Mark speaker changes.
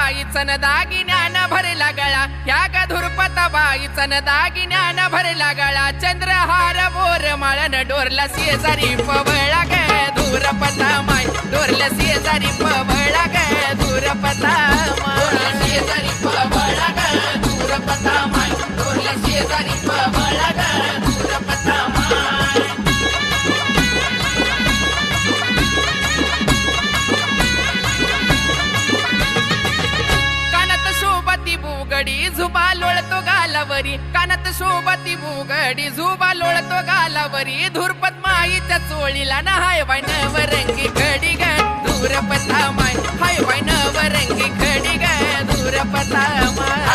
Speaker 1: बाईचन दागिन्यान भरला गळा, ह्या ग धुरपता बाईचन दागिन्यान भरला गळा. चंद्रहार बोर माळन डोरला शेजारी पवळा ग धुरपता माय, डोरला शेजारी पवळा ग धुरपता माय, शेजारी पवळा ग धुरपता माय, डोरला शेजारी पवळा ग धुरपता माय. बुगडी झुबा लोळतो गालावरी, कानात शोभती बुगडी झुबा लोळतो गालावरी. धुरपत माईच्या चोळीला ना हाय बाय नवरंगी घडी ग धुरपता माय, हाय बाय नवरंगी घडी ग धुरपता माय.